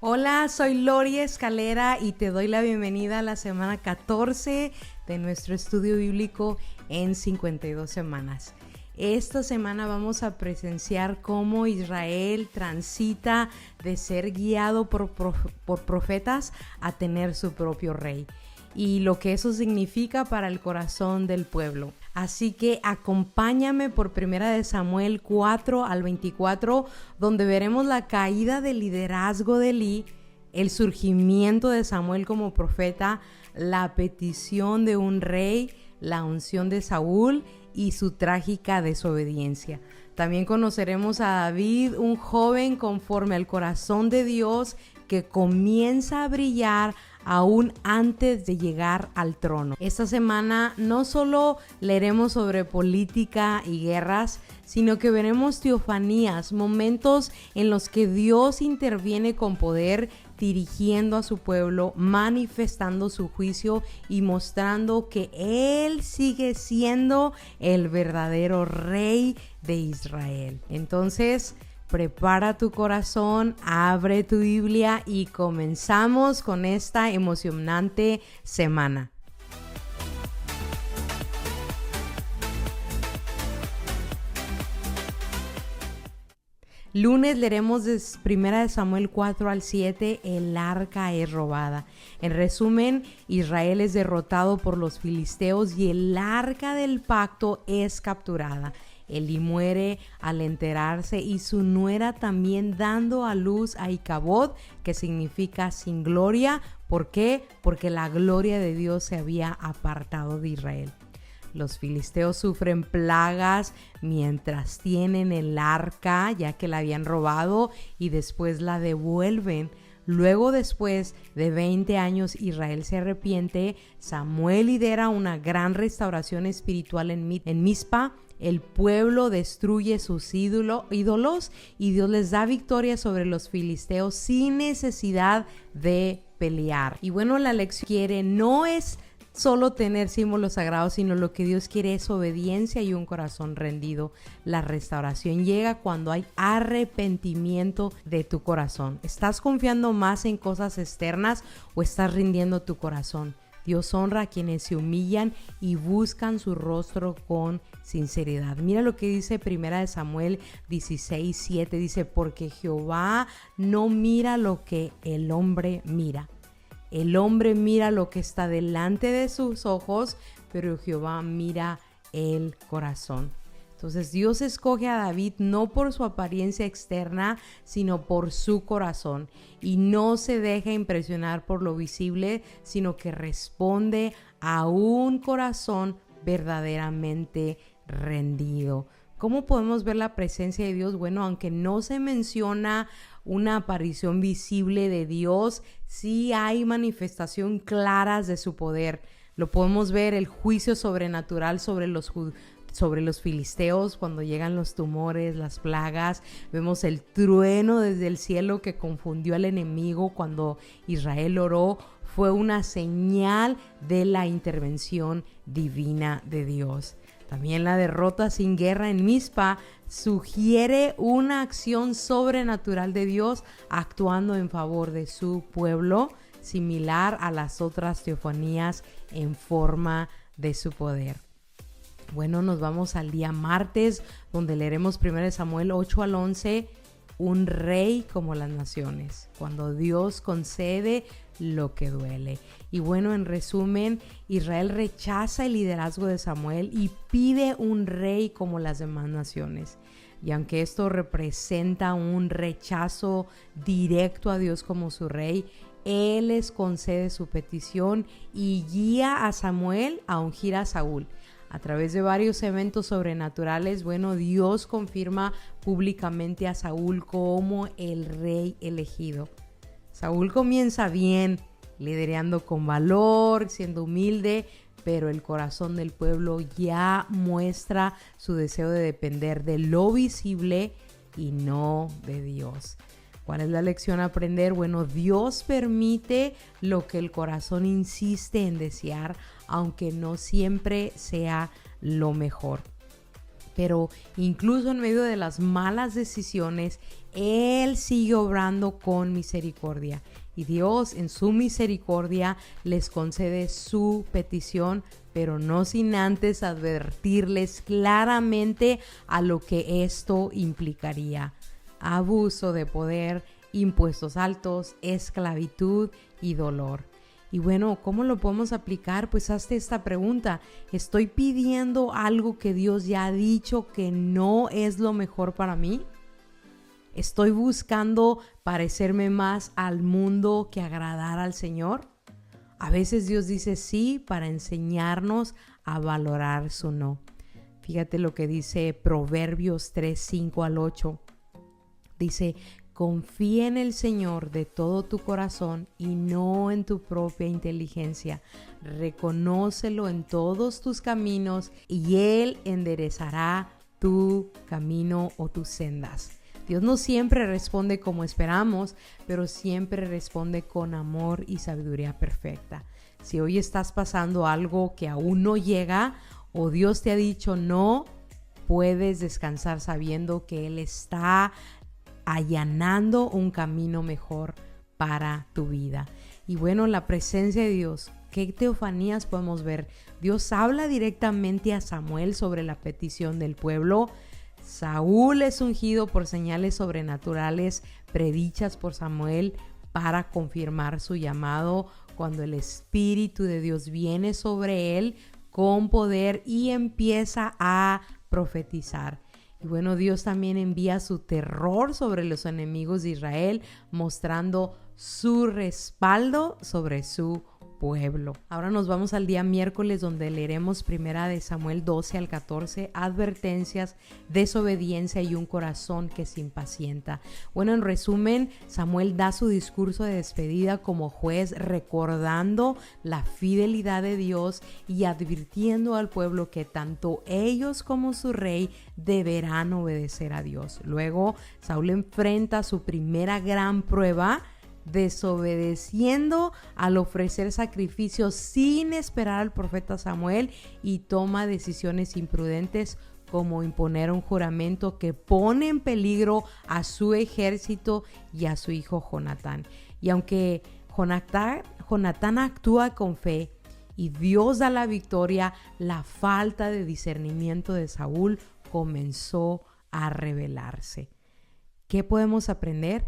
Hola, soy Lori Escalera y te doy la bienvenida a la semana 14 de nuestro estudio bíblico en 52 semanas. Esta semana vamos a presenciar cómo Israel transita de ser guiado por profetas a tener su propio rey y lo que eso significa para el corazón del pueblo. Así que acompáñame por 1 Samuel 4 al 24, donde veremos la caída del liderazgo de Elí, el surgimiento de Samuel como profeta, la petición de un rey, la unción de Saúl y su trágica desobediencia. También conoceremos a David, un joven conforme al corazón de Dios que comienza a brillar aún antes de llegar al trono. Esta semana no solo leeremos sobre política y guerras, sino que veremos teofanías, momentos en los que Dios interviene con poder, dirigiendo a su pueblo, manifestando su juicio y mostrando que Él sigue siendo el verdadero rey de Israel. Entonces, prepara tu corazón, abre tu Biblia y comenzamos con esta emocionante semana. Lunes leeremos de 1 Samuel 4 al 7, el arca es robada. En resumen, Israel es derrotado por los filisteos y el arca del pacto es capturada. Elí muere al enterarse y su nuera también, dando a luz a Icabod, que significa sin gloria. ¿Por qué? Porque la gloria de Dios se había apartado de Israel. Los filisteos sufren plagas mientras tienen el arca, ya que la habían robado, y después la devuelven. Luego, después de 20 años, Israel se arrepiente. Samuel lidera una gran restauración espiritual en Mizpa. El pueblo destruye sus ídolos y Dios les da victoria sobre los filisteos sin necesidad de pelear. Y bueno, la lección quiere no es solo tener símbolos sagrados, sino lo que Dios quiere es obediencia y un corazón rendido. La restauración llega cuando hay arrepentimiento de tu corazón. ¿Estás confiando más en cosas externas o estás rindiendo tu corazón? Dios honra a quienes se humillan y buscan su rostro con sinceridad. Mira lo que dice 1 Samuel 16:7. Dice, porque Jehová no mira lo que el hombre mira. El hombre mira lo que está delante de sus ojos, pero Jehová mira el corazón. Entonces Dios escoge a David no por su apariencia externa, sino por su corazón. Y no se deja impresionar por lo visible, sino que responde a un corazón verdaderamente rendido. ¿Cómo podemos ver la presencia de Dios? Bueno, aunque no se menciona una aparición visible de Dios, sí hay manifestación claras de su poder. Lo podemos ver, el juicio sobrenatural sobre los filisteos cuando llegan los tumores, las plagas. Vemos el trueno desde el cielo que confundió al enemigo cuando Israel oró. Fue una señal de la intervención divina de Dios. También la derrota sin guerra en Mizpa sugiere una acción sobrenatural de Dios actuando en favor de su pueblo, similar a las otras teofanías en forma de su poder. Bueno, nos vamos al día martes, donde leeremos 1 Samuel 8 al 11, un rey como las naciones, cuando Dios concede lo que duele. Y bueno, en resumen, Israel rechaza el liderazgo de Samuel y pide un rey como las demás naciones. Y aunque esto representa un rechazo directo a Dios como su rey, Él les concede su petición y guía a Samuel a ungir a Saúl. A través de varios eventos sobrenaturales, bueno, Dios confirma públicamente a Saúl como el rey elegido. Saúl comienza bien, liderando con valor, siendo humilde, pero el corazón del pueblo ya muestra su deseo de depender de lo visible y no de Dios. ¿Cuál es la lección a aprender? Bueno, Dios permite lo que el corazón insiste en desear, aunque no siempre sea lo mejor. Pero incluso en medio de las malas decisiones, Él sigue obrando con misericordia. Y Dios en su misericordia les concede su petición, pero no sin antes advertirles claramente a lo que esto implicaría: abuso de poder, impuestos altos, esclavitud y dolor. Y bueno, ¿cómo lo podemos aplicar? Pues hazte esta pregunta: ¿estoy pidiendo algo que Dios ya ha dicho que no es lo mejor para mí? ¿Estoy buscando parecerme más al mundo que agradar al Señor? A veces Dios dice sí para enseñarnos a valorar su no. Fíjate lo que dice Proverbios 3, 5 al 8. Dice: confía en el Señor de todo tu corazón y no en tu propia inteligencia. Reconócelo en todos tus caminos y Él enderezará tu camino o tus sendas. Dios no siempre responde como esperamos, pero siempre responde con amor y sabiduría perfecta. Si hoy estás pasando algo que aún no llega o Dios te ha dicho no, puedes descansar sabiendo que Él está allanando un camino mejor para tu vida. Y bueno, la presencia de Dios, ¿qué teofanías podemos ver? Dios habla directamente a Samuel sobre la petición del pueblo. Saúl es ungido por señales sobrenaturales predichas por Samuel para confirmar su llamado, cuando el Espíritu de Dios viene sobre él con poder y empieza a profetizar. Y bueno, Dios también envía su terror sobre los enemigos de Israel, mostrando su respaldo sobre su pueblo. Ahora nos vamos al día miércoles, donde leeremos primera de Samuel 12 al 14, advertencias, desobediencia y un corazón que se impacienta. Bueno, en resumen, Samuel da su discurso de despedida como juez, recordando la fidelidad de Dios y advirtiendo al pueblo que tanto ellos como su rey deberán obedecer a Dios. Luego, Saúl enfrenta su primera gran prueba, desobedeciendo al ofrecer sacrificios sin esperar al profeta Samuel, y toma decisiones imprudentes como imponer un juramento que pone en peligro a su ejército y a su hijo Jonatán. Y aunque Jonatán actúa con fe y Dios da la victoria, la falta de discernimiento de Saúl comenzó a revelarse. ¿Qué podemos aprender?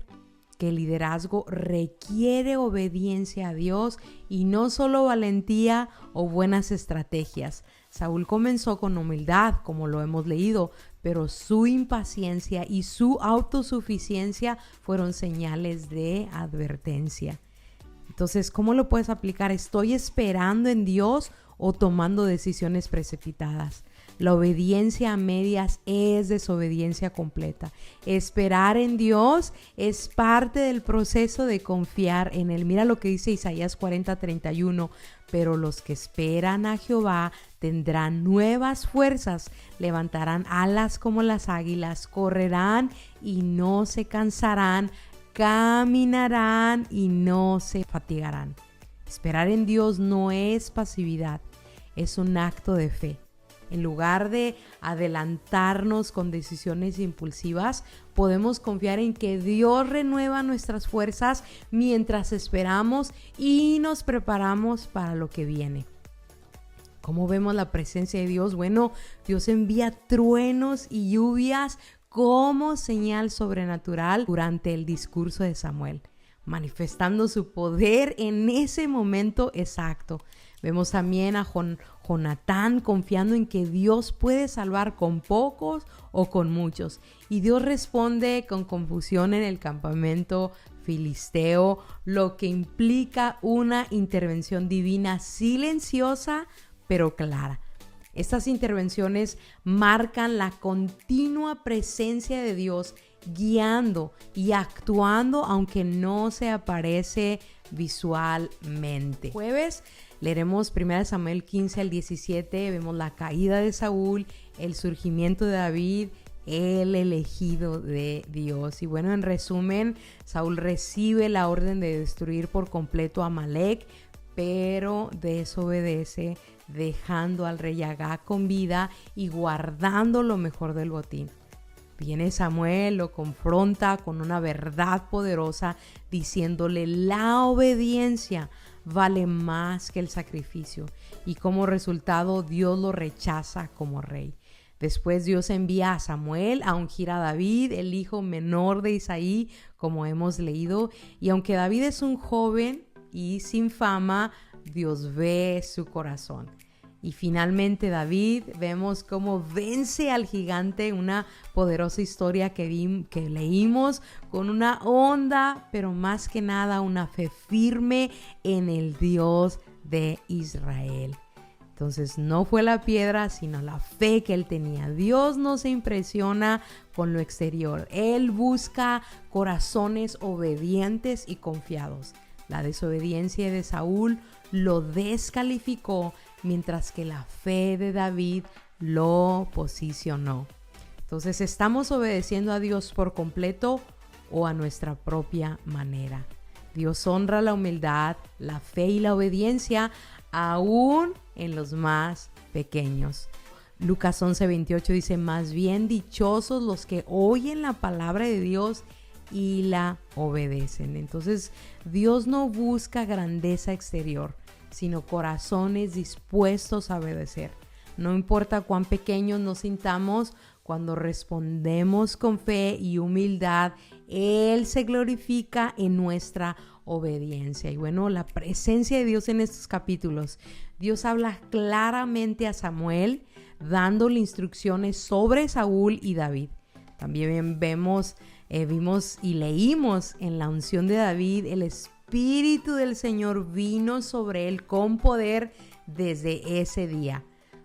Que el liderazgo requiere obediencia a Dios y no solo valentía o buenas estrategias. Saúl comenzó con humildad, como lo hemos leído, pero su impaciencia y su autosuficiencia fueron señales de advertencia. Entonces, ¿cómo lo puedes aplicar? ¿Estoy esperando en Dios o tomando decisiones precipitadas? La obediencia a medias es desobediencia completa. Esperar en Dios es parte del proceso de confiar en Él. Mira lo que dice Isaías 40:31. Pero los que esperan a Jehová tendrán nuevas fuerzas, levantarán alas como las águilas, correrán y no se cansarán, caminarán y no se fatigarán. Esperar en Dios no es pasividad, es un acto de fe. En lugar de adelantarnos con decisiones impulsivas, podemos confiar en que Dios renueva nuestras fuerzas mientras esperamos y nos preparamos para lo que viene. ¿Cómo vemos la presencia de Dios? Bueno, Dios envía truenos y lluvias como señal sobrenatural durante el discurso de Samuel, manifestando su poder en ese momento exacto. Vemos también a Jonatán confiando en que Dios puede salvar con pocos o con muchos. Y Dios responde con confusión en el campamento filisteo, lo que implica una intervención divina silenciosa pero clara. Estas intervenciones marcan la continua presencia de Dios guiando y actuando aunque no se aparece visualmente. Jueves leeremos 1 Samuel 15 al 17, vemos la caída de Saúl, el surgimiento de David, el elegido de Dios. Y bueno, en resumen, Saúl recibe la orden de destruir por completo a Amalek, pero desobedece dejando al rey Agag con vida y guardando lo mejor del botín. Viene Samuel, lo confronta con una verdad poderosa, diciéndole la obediencia vale más que el sacrificio, y como resultado Dios lo rechaza como rey. Después Dios envía a Samuel a ungir a David, el hijo menor de Isaí, como hemos leído, y aunque David es un joven y sin fama, Dios ve su corazón. Y finalmente David, vemos cómo vence al gigante, una poderosa historia que leímos con una honda, pero más que nada una fe firme en el Dios de Israel. Entonces no fue la piedra, sino la fe que él tenía. Dios no se impresiona con lo exterior. Él busca corazones obedientes y confiados. La desobediencia de Saúl lo descalificó, mientras que la fe de David lo posicionó. Entonces, ¿estamos obedeciendo a Dios por completo o a nuestra propia manera? Dios honra la humildad, la fe y la obediencia, aún en los más pequeños. Lucas 11:28 dice: más bien dichosos los que oyen la palabra de Dios y la obedecen. Entonces, Dios no busca grandeza exterior, sino corazones dispuestos a obedecer. No importa cuán pequeños nos sintamos, cuando respondemos con fe y humildad, Él se glorifica en nuestra obediencia. Y bueno, la presencia de Dios en estos capítulos. Dios habla claramente a Samuel, dándole instrucciones sobre Saúl y David. También vimos y leímos en la unción de David, el Espíritu del Señor vino sobre él con poder desde ese día,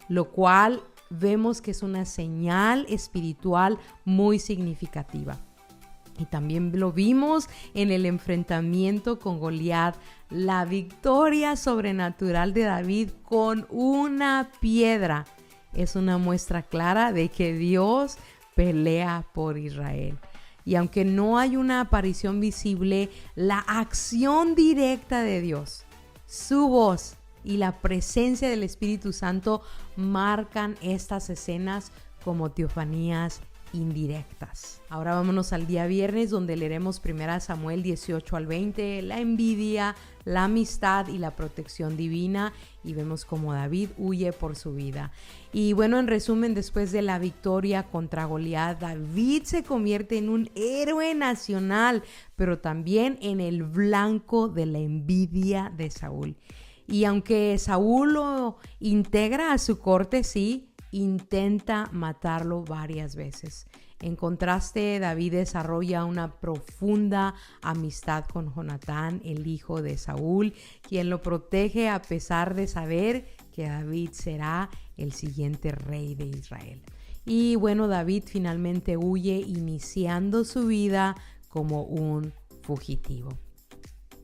lo cual vemos que es una señal espiritual muy significativa. Y también lo vimos en el enfrentamiento con Goliat, la victoria sobrenatural de David con una piedra. Es una muestra clara de que Dios pelea por Israel. Y aunque no hay una aparición visible, la acción directa de Dios, su voz y la presencia del Espíritu Santo marcan estas escenas como teofanías indirectas. Ahora vámonos al día viernes, donde leeremos 1 Samuel 18-20, la envidia, la amistad y la protección divina, y vemos cómo David huye por su vida. Y bueno, en resumen, después de la victoria contra Goliat, David se convierte en un héroe nacional, pero también en el blanco de la envidia de Saúl. Y aunque Saúl lo integra a su corte, sí, intenta matarlo varias veces. En contraste, David desarrolla una profunda amistad con Jonatán, el hijo de Saúl, quien lo protege a pesar de saber que David será el siguiente rey de Israel. Y bueno, David finalmente huye, iniciando su vida como un fugitivo.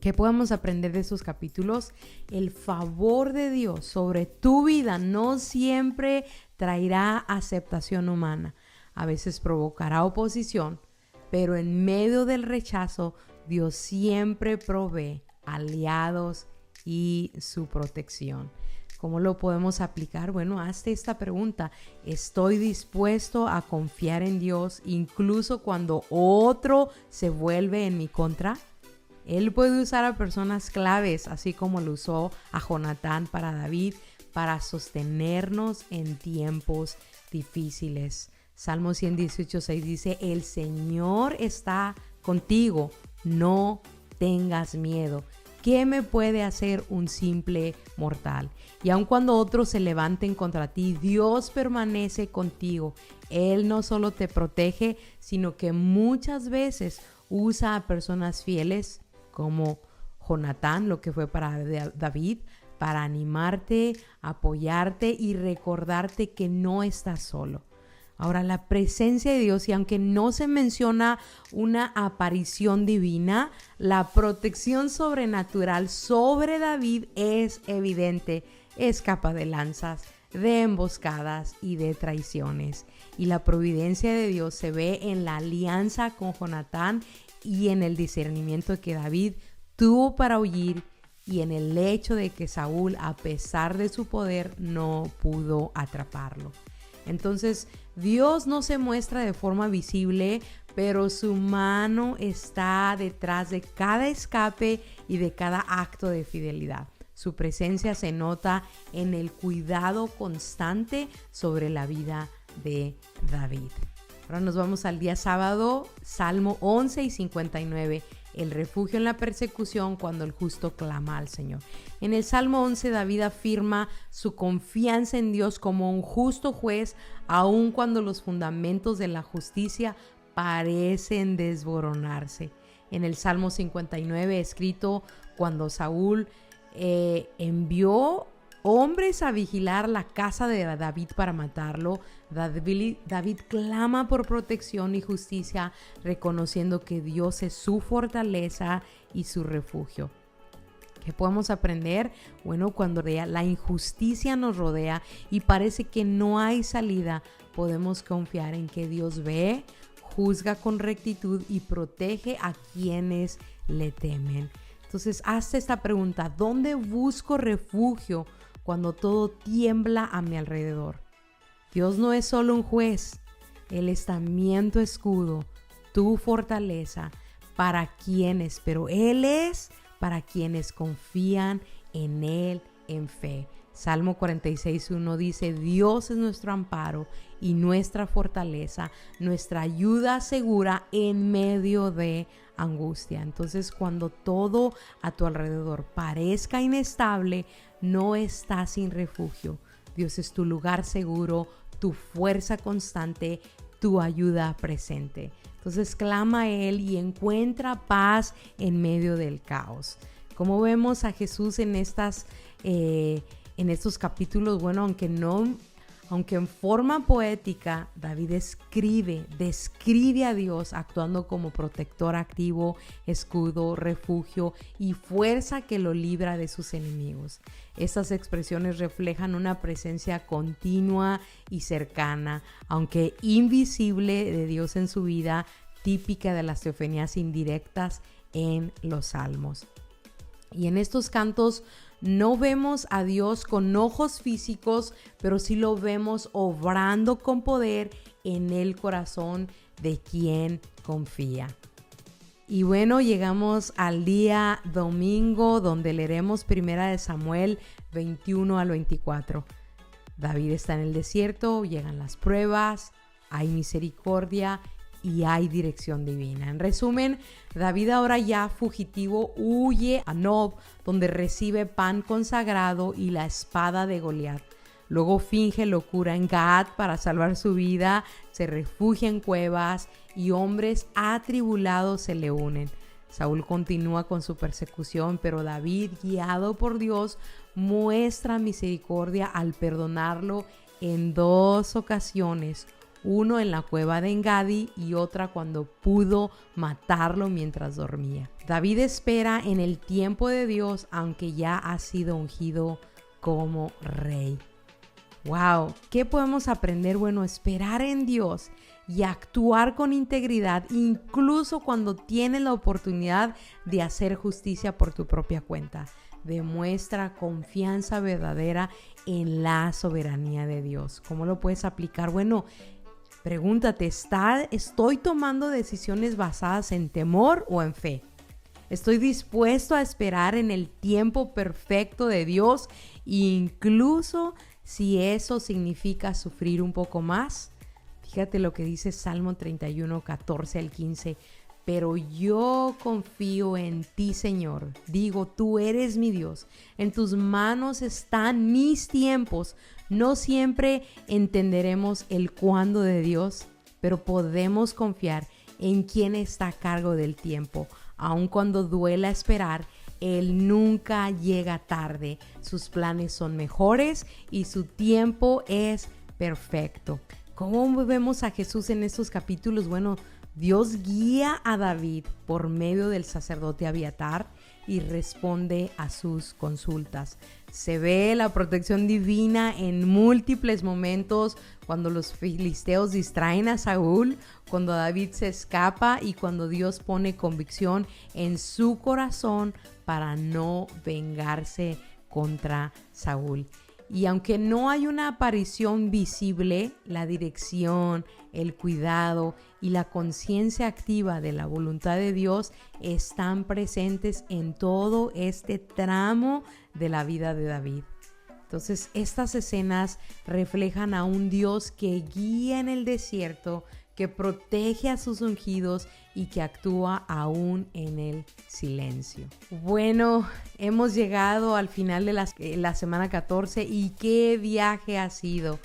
¿Qué podemos aprender de esos capítulos? El favor de Dios sobre tu vida no siempre traerá aceptación humana. A veces provocará oposición, pero en medio del rechazo, Dios siempre provee aliados y su protección. ¿Cómo lo podemos aplicar? Bueno, hazte esta pregunta. ¿Estoy dispuesto a confiar en Dios incluso cuando otro se vuelve en mi contra? Él puede usar a personas claves, así como lo usó a Jonatán para David, para sostenernos en tiempos difíciles. Salmo 118:6 dice: el Señor está contigo, no tengas miedo. ¿Qué me puede hacer un simple mortal? Y aun cuando otros se levanten contra ti, Dios permanece contigo. Él no solo te protege, sino que muchas veces usa a personas fieles, como Jonatán, lo que fue para David, para animarte, apoyarte y recordarte que no estás solo. Ahora, la presencia de Dios, y aunque no se menciona una aparición divina, la protección sobrenatural sobre David es evidente. Escapa de lanzas, de emboscadas y de traiciones. Y la providencia de Dios se ve en la alianza con Jonatán y en el discernimiento que David tuvo para huir y en el hecho de que Saúl, a pesar de su poder, no pudo atraparlo. Entonces, Dios no se muestra de forma visible, pero su mano está detrás de cada escape y de cada acto de fidelidad. Su presencia se nota en el cuidado constante sobre la vida de David. Ahora nos vamos al día sábado, Salmo 11 y 59. El refugio en la persecución cuando el justo clama al Señor. En el Salmo 11, David afirma su confianza en Dios como un justo juez, aun cuando los fundamentos de la justicia parecen desboronarse. En el Salmo 59, escrito cuando Saúl envió hombres a vigilar la casa de David para matarlo, David clama por protección y justicia, reconociendo que Dios es su fortaleza y su refugio. ¿Qué podemos aprender? Bueno, cuando la injusticia nos rodea y parece que no hay salida, podemos confiar en que Dios ve, juzga con rectitud y protege a quienes le temen. Entonces, hazte esta pregunta: ¿dónde busco refugio cuando todo tiembla a mi alrededor? Dios no es solo un juez, Él es también tu escudo, tu fortaleza, pero Él es para quienes confían en Él en fe. Salmo 46:1 dice: Dios es nuestro amparo y nuestra fortaleza, nuestra ayuda segura en medio de angustia. Entonces, cuando todo a tu alrededor parezca inestable, no estás sin refugio. Dios es tu lugar seguro, tu fuerza constante, tu ayuda presente. Entonces, clama a Él y encuentra paz en medio del caos. Como vemos a Jesús en estos capítulos, bueno, aunque en forma poética, David describe a Dios actuando como protector activo, escudo, refugio y fuerza que lo libra de sus enemigos. Estas expresiones reflejan una presencia continua y cercana, aunque invisible, de Dios en su vida, típica de las teofanías indirectas en los salmos. Y en estos cantos no vemos a Dios con ojos físicos, pero sí lo vemos obrando con poder en el corazón de quien confía. Y bueno, llegamos al día domingo, donde leeremos 1 Samuel 21 al 24. David está en el desierto, llegan las pruebas, hay misericordia y hay dirección divina. En resumen, David, ahora ya fugitivo, huye a Nob, donde recibe pan consagrado y la espada de Goliat. Luego finge locura en Gad para salvar su vida, se refugia en cuevas y hombres atribulados se le unen. Saúl continúa con su persecución, pero David, guiado por Dios, muestra misericordia al perdonarlo en 2 ocasiones. Uno en la cueva de Engadi y otra cuando pudo matarlo mientras dormía. David espera en el tiempo de Dios, aunque ya ha sido ungido como rey. ¡Wow! ¿Qué podemos aprender? Bueno, esperar en Dios y actuar con integridad, incluso cuando tienes la oportunidad de hacer justicia por tu propia cuenta. Demuestra confianza verdadera en la soberanía de Dios. ¿Cómo lo puedes aplicar? Bueno, pregúntate, ¿estoy tomando decisiones basadas en temor o en fe? ¿Estoy dispuesto a esperar en el tiempo perfecto de Dios, incluso si eso significa sufrir un poco más? Fíjate lo que dice Salmo 31, 14 al 15. Pero yo confío en ti, Señor. Digo, tú eres mi Dios. En tus manos están mis tiempos. No siempre entenderemos el cuándo de Dios, pero podemos confiar en quien está a cargo del tiempo. Aun cuando duela esperar, Él nunca llega tarde. Sus planes son mejores y su tiempo es perfecto. ¿Cómo vemos a Jesús en estos capítulos? Bueno, Dios guía a David por medio del sacerdote Abiatar y responde a sus consultas. Se ve la protección divina en múltiples momentos, cuando los filisteos distraen a Saúl, cuando David se escapa y cuando Dios pone convicción en su corazón para no vengarse contra Saúl. Y aunque no hay una aparición visible, la dirección, el cuidado y la conciencia activa de la voluntad de Dios están presentes en todo este tramo de la vida de David. Entonces, estas escenas reflejan a un Dios que guía en el desierto, que protege a sus ungidos y que actúa aún en el silencio. Bueno, hemos llegado al final de la semana 14 y qué viaje ha sido.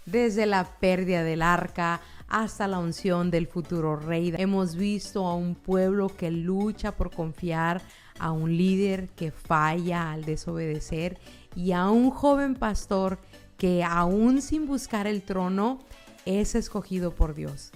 Desde la pérdida del arca hasta la unción del futuro rey. Hemos visto a un pueblo que lucha por confiar, a un líder que falla al desobedecer y a un joven pastor que aún sin buscar el trono es escogido por Dios.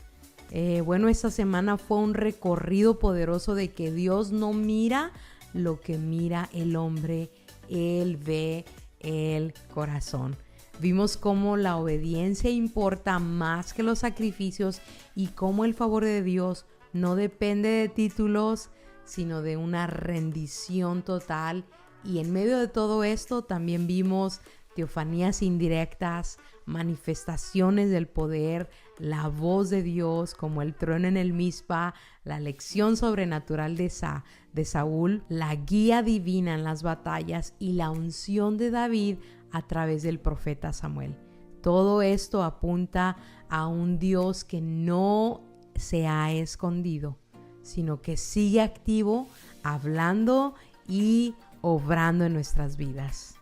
Bueno, esta semana fue un recorrido poderoso de que Dios no mira lo que mira el hombre, Él ve el corazón. Vimos cómo la obediencia importa más que los sacrificios y cómo el favor de Dios no depende de títulos, sino de una rendición total. Y en medio de todo esto también vimos teofanías indirectas, manifestaciones del poder, la voz de Dios como el trueno en el Mizpa, la lección sobrenatural de Saúl, la guía divina en las batallas y la unción de David a través del profeta Samuel. Todo esto apunta a un Dios que no se ha escondido, sino que sigue activo, hablando y obrando en nuestras vidas.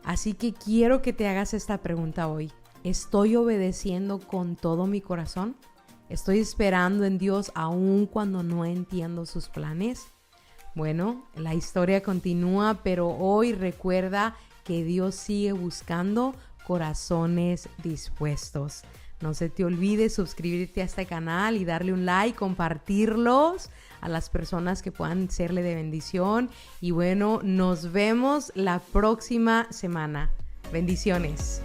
Así que quiero que te hagas esta pregunta hoy. ¿Estoy obedeciendo con todo mi corazón? ¿Estoy esperando en Dios aun cuando no entiendo sus planes? Bueno, la historia continúa, pero hoy recuerda que Dios sigue buscando corazones dispuestos. No se te olvide suscribirte a este canal y darle un like, compartirlos a las personas que puedan serle de bendición. Y bueno, nos vemos la próxima semana. Bendiciones.